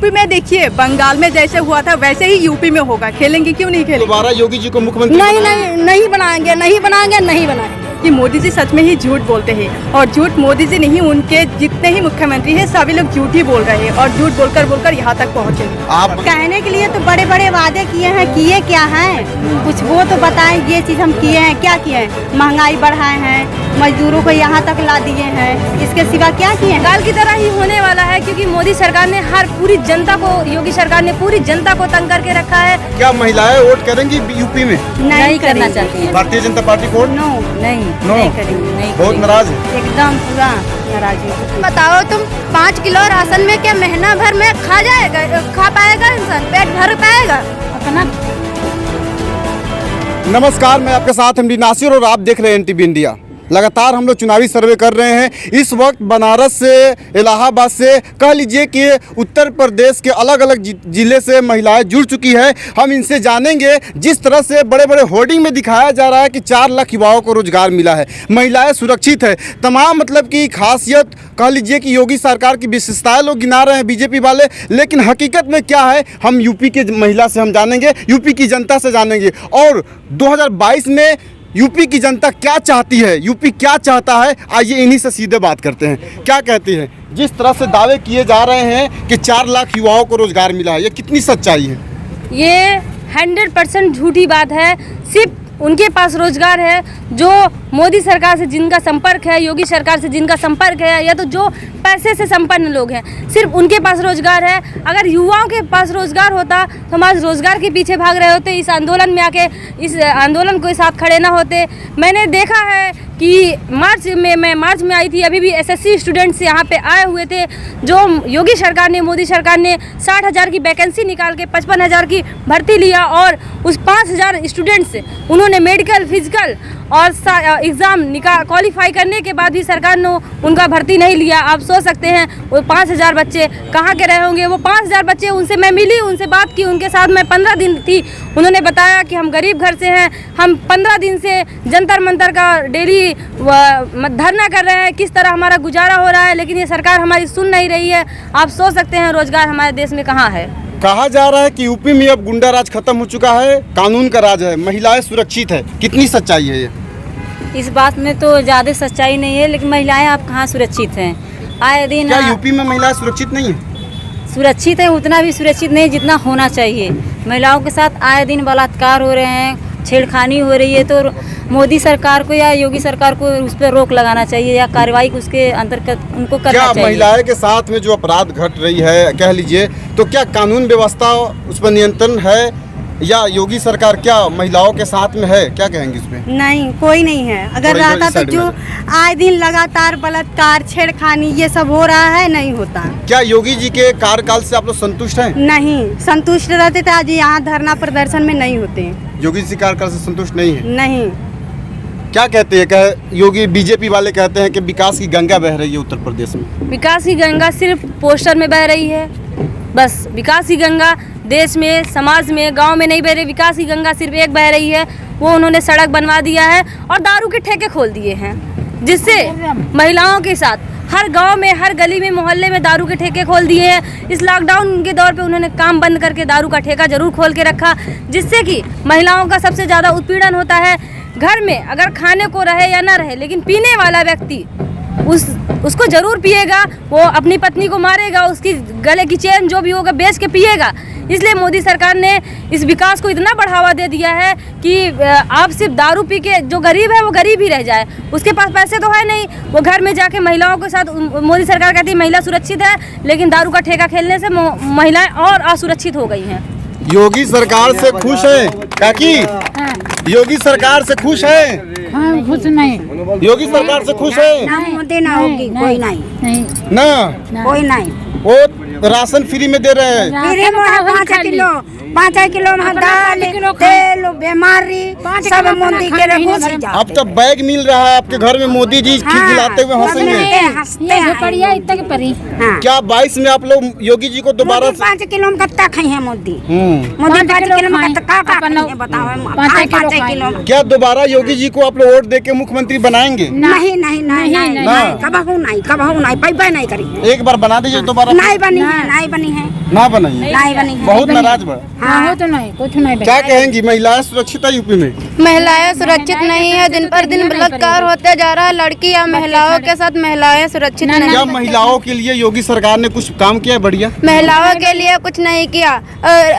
UP में देखिए, बंगाल में जैसे हुआ था वैसे ही यूपी में होगा। खेलेंगे क्यों नहीं खेलेंगे? दोबारा योगी जी को मुख्यमंत्री नहीं बनाएंगे। कि मोदी जी सच में ही झूठ बोलते हैं, और झूठ मोदी जी नहीं, उनके जितने ही मुख्यमंत्री हैं सभी लोग झूठ ही बोल रहे हैं, और झूठ बोलकर यहाँ तक पहुँचे। आप कहने के लिए तो बड़े बड़े वादे किए हैं, किए क्या हैं? कुछ वो तो बताएं, ये चीज़ हम किए हैं, क्या किए हैं? महंगाई बढ़ाए हैं, मजदूरों को यहाँ तक ला दिए हैं, इसके सिवा क्या किए हैं? काल की तरह ही होने वाला है, क्योंकि मोदी सरकार ने पूरी जनता को, योगी सरकार ने पूरी जनता को तंग करके रखा है। क्या महिलाएं वोट करेंगी यूपी में? नहीं करना चाहती है भारतीय जनता पार्टी को? नहीं करेंगे, नहीं बहुत नाराज है, एकदम पूरा नाराज है। बताओ तुम, 5 किलो राशन में क्या महीना भर में खा पाएगा इंसान? पेट भर पाएगा अपना? नमस्कार, मैं आपके साथ एमडी नासिर और आप देख रहे हैं एनटीवी इंडिया। लगातार हम लोग चुनावी सर्वे कर रहे हैं। इस वक्त बनारस से, इलाहाबाद से, कह लीजिए कि उत्तर प्रदेश के अलग अलग ज़िले से महिलाएं जुड़ चुकी है। हम इनसे जानेंगे, जिस तरह से बड़े बड़े होर्डिंग में दिखाया जा रहा है कि 4 लाख युवाओं को रोजगार मिला है, महिलाएं सुरक्षित है, तमाम मतलब की खासियत कह लीजिए कि योगी सरकार की विशेषताएं लोग गिना रहे हैं बीजेपी वाले, लेकिन हकीकत में क्या है हम यूपी के महिला से हम जानेंगे, यूपी की जनता से जानेंगे। और 2022 में यूपी की जनता क्या चाहती है, यूपी क्या चाहता है, आइए इन्हीं से सीधे बात करते हैं। क्या कहती हैं? जिस तरह से दावे किए जा रहे हैं कि 4 लाख युवाओं को रोजगार मिला है, ये कितनी सच्चाई है? ये 100% झूठी बात है। सिर्फ उनके पास रोजगार है जो मोदी सरकार से जिनका संपर्क है, योगी सरकार से जिनका संपर्क है, या तो जो पैसे से संपन्न लोग हैं, सिर्फ उनके पास रोजगार है। अगर युवाओं के पास रोजगार होता तो हम आज रोजगार के पीछे भाग रहे होते, इस आंदोलन में आके इस आंदोलन के साथ खड़े ना होते। मैंने देखा है कि मैं मार्च में आई थी, अभी भी एसएससी स्टूडेंट्स यहाँ पे आए हुए थे, जो योगी सरकार ने, मोदी सरकार ने 60,000 की वैकेंसी निकाल के 55,000 की भर्ती लिया, और उस 5,000 स्टूडेंट्स उन्होंने मेडिकल, फिजिकल और एग्ज़ाम क्वालिफाई करने के बाद भी सरकार ने उनका भर्ती नहीं लिया। आप सोच सकते हैं वो 5,000 बच्चे कहाँ के रहे होंगे। वो 5,000 बच्चे, उनसे मैं मिली, उनसे बात की, उनके साथ मैं 15 दिन थी। उन्होंने बताया कि हम गरीब घर से हैं, हम 15 दिन से जंतर मंतर का डेली धरना कर रहे हैं, किस तरह हमारा गुजारा हो रहा है, लेकिन ये सरकार हमारी सुन नहीं रही है। आप सोच सकते हैं रोजगार हमारे देश में कहाँ है। कहा जा रहा है कि यूपी में अब गुंडा राज खत्म हो चुका है, कानून का राज है, महिलाएं सुरक्षित है, कितनी सच्चाई है ये? इस बात में तो ज़्यादा सच्चाई नहीं है, लेकिन महिलाएं आप कहाँ सुरक्षित हैं? आए दिन क्या यूपी में महिलाएं सुरक्षित नहीं है? सुरक्षित है, उतना भी सुरक्षित नहीं जितना होना चाहिए। महिलाओं के साथ आए दिन बलात्कार हो रहे हैं, छेड़खानी हो रही है, तो मोदी सरकार को या योगी सरकार को उस पर रोक लगाना चाहिए, या कार्रवाई उसके अंतर्गत उनको करना चाहिए। क्या महिलाएं के साथ में जो अपराध घट रही है कह लीजिए, तो क्या कानून व्यवस्था उस पर नियंत्रण है, या योगी सरकार क्या महिलाओं के साथ में है? क्या कहेंगे इसमें? नहीं, कोई नहीं है। अगर रहता तो जो आए दिन लगातार बलात्कार, छेड़खानी ये सब हो रहा है, नहीं होता। क्या योगी जी के कार्यकाल से आप लोग संतुष्ट हैं? नहीं, संतुष्ट रहते तो आज यहाँ धरना प्रदर्शन में नहीं होते। योगी जी कार्यकाल से संतुष्ट नहीं है? नहीं। क्या कहते हैं? क्या योगी, बीजेपी वाले कहते हैं कि विकास की गंगा बह रही है उत्तर प्रदेश में? विकास की गंगा सिर्फ पोस्टर में बह रही है, बस। विकास की गंगा देश में, समाज में, गांव में नहीं बह रही। विकास की गंगा सिर्फ एक बह रही है, वो उन्होंने सड़क बनवा दिया है और दारू के ठेके खोल दिए हैं, जिससे महिलाओं के साथ हर गांव में, हर गली में, मोहल्ले में दारू के ठेके खोल दिए हैं। इस लॉकडाउन के दौर पे उन्होंने काम बंद करके दारू का ठेका जरूर खोल के रखा, जिससे कि महिलाओं का सबसे ज़्यादा उत्पीड़न होता है। घर में अगर खाने को रहे या ना रहे, लेकिन पीने वाला व्यक्ति उसको जरूर पिएगा, वो अपनी पत्नी को मारेगा, उसकी गले की चेन जो भी होगा बेच के पिएगा। इसलिए मोदी सरकार ने इस विकास को इतना बढ़ावा दे दिया है कि आप सिर्फ दारू पी के, जो गरीब है वो गरीब ही रह जाए, उसके पास पैसे तो है नहीं, वो घर में जाके महिलाओं के साथ, मोदी सरकार कहती है महिला सुरक्षित है, लेकिन दारू का ठेका खेलने से महिलाएं और असुरक्षित हो गई हैं। योगी सरकार से खुश है काकी? योगी सरकार से खुश है? हाँ, खुश नहीं। योगी सरकार से खुश है? मोदी ना होगी, कोई नहीं ना, कोई नहीं। वो राशन फ्री में दे रहे हैं, 5 किलो दाल, तेल, बीमारी सब मोदी के रखो। अब तो बैग मिल रहा है आपके घर में, मोदी जी खिलाते हुए हंसेंगे। क्या 22 में आप लोग योगी जी को दोबारा 5 किलो में कत्ता खाई है मोदी? मोदी 5 किलो में कत्ता बताओ, 5 किलो। क्या दोबारा योगी जी को आप लोग वोट दे के मुख्यमंत्री बनाएंगे? नहीं, कबहू नहीं, पाई नहीं करी। एक बार बना दीजिए दोबारा। नहीं बनी, नहीं बनी है, ना बनाई नहीं बनी है। बहुत नाराज बा। हाँ हो तो नहीं, कुछ नहीं बनी। क्या कहेंगी, महिलाएं सुरक्षित है यूपी में? महिलाएं सुरक्षित नहीं है, दिन पर दिन बलात्कार होते जा रहा है। लड़की या महिलाओं के साथ महिलाएं सुरक्षित नहीं क्या है। महिलाओं के लिए योगी सरकार ने कुछ काम किया है बढ़िया? महिलाओं के लिए कुछ नहीं किया।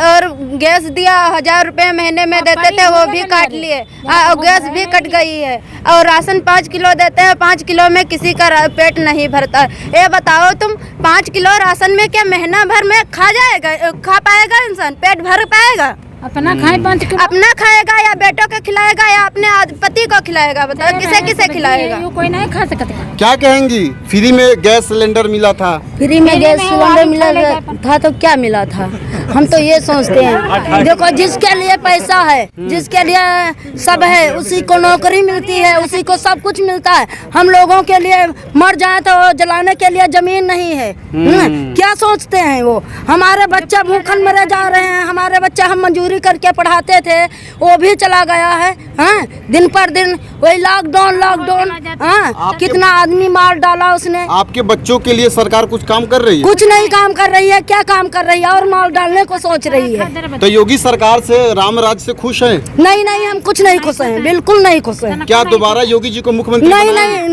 और गैस दिया 1000 रुपए महीने में देते थे, वो भी काट लिए। और गैस भी कट गई है। और राशन 5 किलो देते हैं, 5 किलो में किसी का पेट नहीं भरता। ये बताओ तुम, 5 किलो राशन में क्या महीना भर में खा पाएगा इंसान? पेट भर पाएगा? अपना खाए 5 किलो, अपना खाएगा या बेटों को खिलाएगा या अपने पति को खिलाएगा? बताओ किसे किसे खिलाएगा? कोई नहीं खा सकता। क्या कहेंगी, फ्री में गैस सिलेंडर मिला था? फ्री में गैस सिलेंडर मिला था तो क्या मिला था? हम तो ये सोचते हैं, देखो जिसके लिए पैसा है, जिसके लिए सब है, उसी को नौकरी मिलती है, उसी को सब कुछ मिलता है। हम लोगों के लिए मर जाए तो जलाने के लिए जमीन नहीं है। क्या सोचते हैं वो? हमारे बच्चे भूखन मरे जा रहे हैं। हमारे बच्चे हम मजदूरी करके पढ़ाते थे, वो भी चला गया है। हाँ, दिन पर दिन वही लॉकडाउन। हाँ, कितना आदमी मार डाला उसने। आपके बच्चों के लिए सरकार कुछ काम कर रही है? कुछ नहीं काम कर रही है। क्या काम कर रही है? और मार डालने को सोच रही है। तो योगी सरकार से, राम राज्य से खुश हैं? नहीं, हम कुछ नहीं खुश हैं, बिल्कुल नहीं खुश हैं। क्या दोबारा योगी जी को मुख्यमंत्री नहीं, बनाएंगे?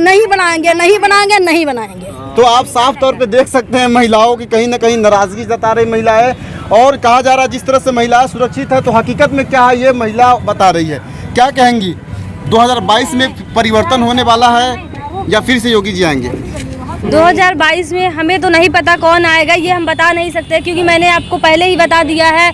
नहीं बनाएंगे। तो आप साफ तौर पे देख सकते हैं महिलाओं की कहीं न कहीं नाराजगी जता रही महिलाएं। और कहा जा रहा है जिस तरह से महिलाएं सुरक्षित है, तो हकीकत में क्या है ये महिला बता रही है। क्या कहेंगी, 2022 में परिवर्तन होने वाला है या फिर से योगी जी आएंगे? 2022 में हमें तो नहीं पता कौन आएगा, ये हम बता नहीं सकते, क्योंकि मैंने आपको पहले ही बता दिया है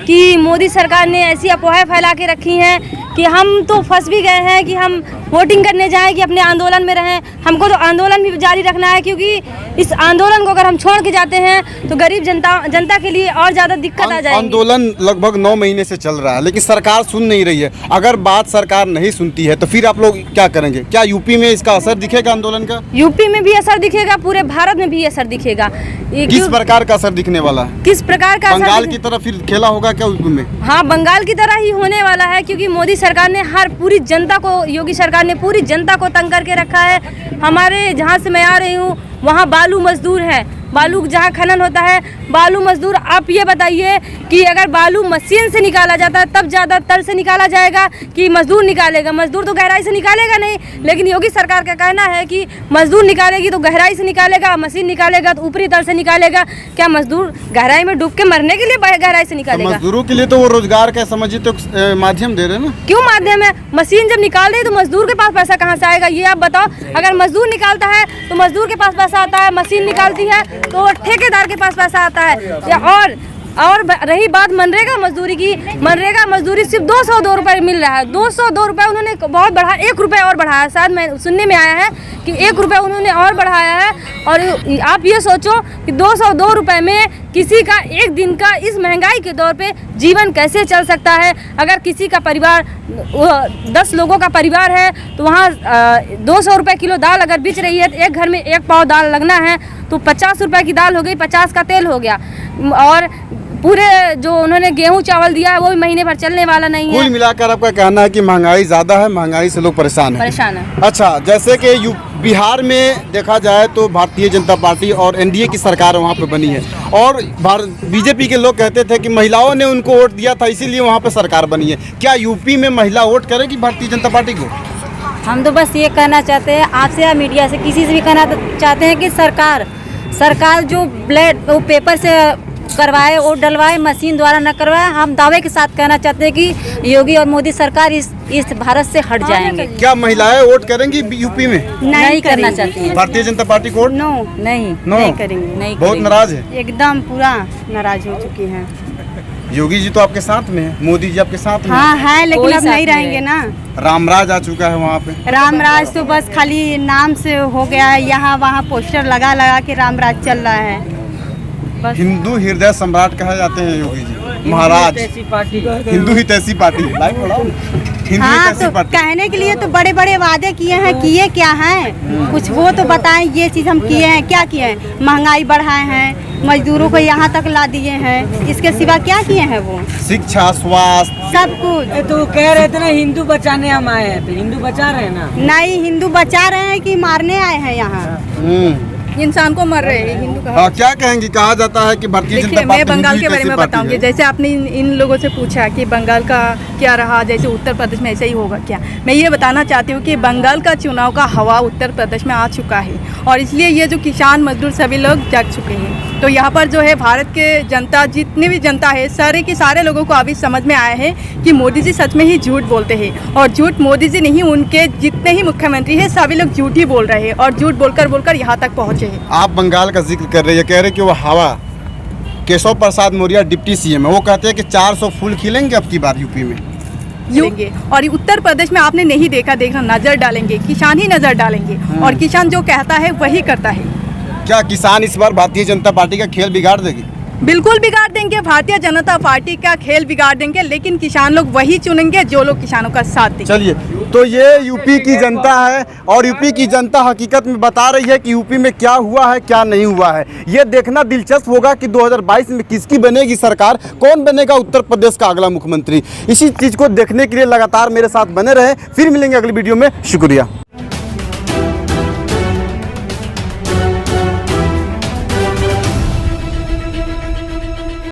कि मोदी सरकार ने ऐसी अफवाहें फैला के रखी हैं कि हम तो फंस भी गए हैं कि हम वोटिंग करने जाएं कि अपने आंदोलन में रहें। हमको तो आंदोलन भी जारी रखना है, क्योंकि इस आंदोलन को अगर हम छोड़ के जाते हैं तो गरीब जनता के लिए और ज़्यादा दिक्कत आ जाएगी। आंदोलन लगभग 9 महीने से चल रहा है, लेकिन सरकार सुन नहीं रही है। अगर बात सरकार नहीं सुनती है तो फिर आप लोग क्या करेंगे? क्या यूपी में इसका असर दिखेगा आंदोलन का? यूपी में भी असर दिखेगा, पूरे भारत में भी असर दिखेगा। किस प्रकार का असर दिखने वाला है? किस प्रकार का? बंगाल की तरह फिर खेला होगा क्या यूपी में? हाँ, बंगाल की तरह ही होने वाला है, क्योंकि मोदी सरकार ने पूरी जनता को, योगी सरकार ने पूरी जनता को तंग करके रखा है। हमारे जहाँ से मैं आ रही हूँ वहाँ बालू मजदूर है, बालू जहाँ खनन होता है, बालू मजदूर। आप ये बताइए कि अगर बालू मशीन से निकाला जाता है तब ज़्यादा तल से निकाला जाएगा कि मजदूर निकालेगा? मजदूर तो गहराई से निकालेगा नहीं, लेकिन योगी सरकार का कहना है कि मजदूर निकालेगी तो गहराई से निकालेगा, मशीन निकालेगा तो ऊपरी तल से निकालेगा। क्या मजदूर गहराई में डूब के मरने के लिए गहराई से निकालेगा? मजदूरों के लिए तो वो रोजगार का समझिए तो माध्यम दे रहे हैं ना। क्यों माध्यम है? मशीन जब निकाल रही तो मजदूर के पास पैसा कहाँ से आएगा, ये आप बताओ। अगर मजदूर निकालता है तो मजदूर के पास पैसा आता है, मशीन निकालती है तो ठेकेदार के पास पैसा आता है। और रही बात मनरेगा मजदूरी की, मनरेगा मजदूरी सिर्फ 202 रुपये मिल रहा है। 202 रुपये उन्होंने बहुत बढ़ा, 1 रुपये और बढ़ाया। शायद मैं सुनने में आया है कि 1 रुपये उन्होंने और बढ़ाया है। और आप ये सोचो कि 202 रुपये में किसी का एक दिन का इस महंगाई के दौर पे जीवन कैसे चल सकता है? अगर किसी का परिवार 10 लोगों का परिवार है तो वहाँ 200 रुपये किलो दाल अगर बिच रही है तो एक घर में 1 पाव दाल लगना है तो 50 रुपये की दाल हो गई, 50 का तेल हो गया। और पूरे जो उन्होंने गेहूं चावल दिया है वो भी महीने भर चलने वाला नहीं है। कुल मिलाकर आपका कहना है कि महंगाई ज़्यादा है, महंगाई से लोग परेशान हैं। अच्छा, जैसे कि बिहार में देखा जाए तो भारतीय जनता पार्टी और एनडीए की सरकार वहाँ पे बनी है, और बीजेपी के लोग कहते थे कि महिलाओं ने उनको वोट दिया था इसीलिए वहाँ पे सरकार बनी है। क्या यूपी में महिला वोट करेगी भारतीय जनता पार्टी को? हम तो बस ये कहना चाहते हैं आपसे या मीडिया से, किसी से भी कहना चाहते हैं कि सरकार जो ब्लड वो पेपर से करवाए और डलवाए, मशीन द्वारा न करवाए। हम दावे के साथ कहना चाहते हैं कि योगी और मोदी सरकार इस भारत से हट जाएंगे। क्या महिलाएं वोट करेंगी यूपी में? नहीं करना चाहती हैं। भारतीय जनता पार्टी को वोट? नहीं करेंगे। नहीं बहुत नाराज है, एकदम पूरा नाराज हो चुकी हैं। योगी जी तो आपके साथ में है, मोदी जी आपके साथ में हाँ है, लेकिन अब नहीं रहेंगे ना। रामराज आ चुका है वहाँ पे। रामराज तो बस खाली नाम से हो गया है, यहाँ वहाँ पोस्टर लगा के रामराज चल रहा है बस। हिंदू हृदय सम्राट कहे जाते हैं योगी जी, महाराज। हिंदू हितैषी पार्टी, हाँ, तो कहने के लिए तो बड़े बड़े वादे किए हैं, किए क्या हैं कुछ वो तो बताएं। ये चीज़ हम किए हैं, क्या किए हैं? महंगाई बढ़ाए हैं, मजदूरों को यहाँ तक ला दिए हैं, इसके सिवा क्या किए हैं वो? शिक्षा, स्वास्थ्य, सब कुछ। तो कह रहे थे ना हिंदू बचाने हम आए हैं, तो हिंदू बचा रहे हैं ना? नहीं, हिंदू बचा रहे हैं कि मारने आए हैं यहाँ? इंसान को मर रहे हैं हिंदू का। क्या कहेंगे, कहा जाता है कि भारतीय जनता देखिए, पार्टी मैं बंगाल हिंदू के बारे कैसी में पार्टी बताऊंगी। है? जैसे आपने इन लोगों से पूछा कि बंगाल का क्या रहा, जैसे उत्तर प्रदेश में ऐसा ही होगा क्या। मैं ये बताना चाहती हूँ कि बंगाल का चुनाव का हवा उत्तर प्रदेश में आ चुका है और इसलिए ये जो किसान मजदूर सभी लोग जग चुके हैं। तो यहाँ पर जो है भारत के जनता, जितनी भी जनता है, सारे के सारे लोगों को अभी समझ में आया है कि मोदी जी सच में ही झूठ बोलते हैं और झूठ मोदी जी नहीं, उनके जितने ही मुख्यमंत्री हैं सभी लोग झूठ ही बोल रहे हैं और झूठ बोलकर यहाँ तक पहुँचे हैं। आप बंगाल का जिक्र कर रहे हैं, कह रहे कि वो हवा, केशव प्रसाद मौर्य डिप्टी सीएम है, वो कहते हैं कि 400 फूल खिलेंगे अब की बार यूपी में लेंगे। और उत्तर प्रदेश में आपने नहीं देखा, नजर डालेंगे, किसान ही नजर डालेंगे और किसान जो कहता है वही करता है। क्या किसान इस बार भारतीय जनता पार्टी का खेल बिगाड़ देगी? बिल्कुल बिगाड़ देंगे, भारतीय जनता पार्टी का खेल बिगाड़ देंगे, लेकिन किसान लोग वही चुनेंगे जो लोग किसानों का साथ देंगे। चलिए, तो ये यूपी की जनता है और यूपी की जनता हकीकत में बता रही है कि यूपी में क्या हुआ है क्या नहीं हुआ है। ये देखना दिलचस्प होगा कि 2022 में किसकी बनेगी सरकार, कौन बनेगा उत्तर प्रदेश का अगला मुख्यमंत्री। इसी चीज़ को देखने के लिए लगातार मेरे साथ बने रहे। फिर मिलेंगे अगली वीडियो में। शुक्रिया।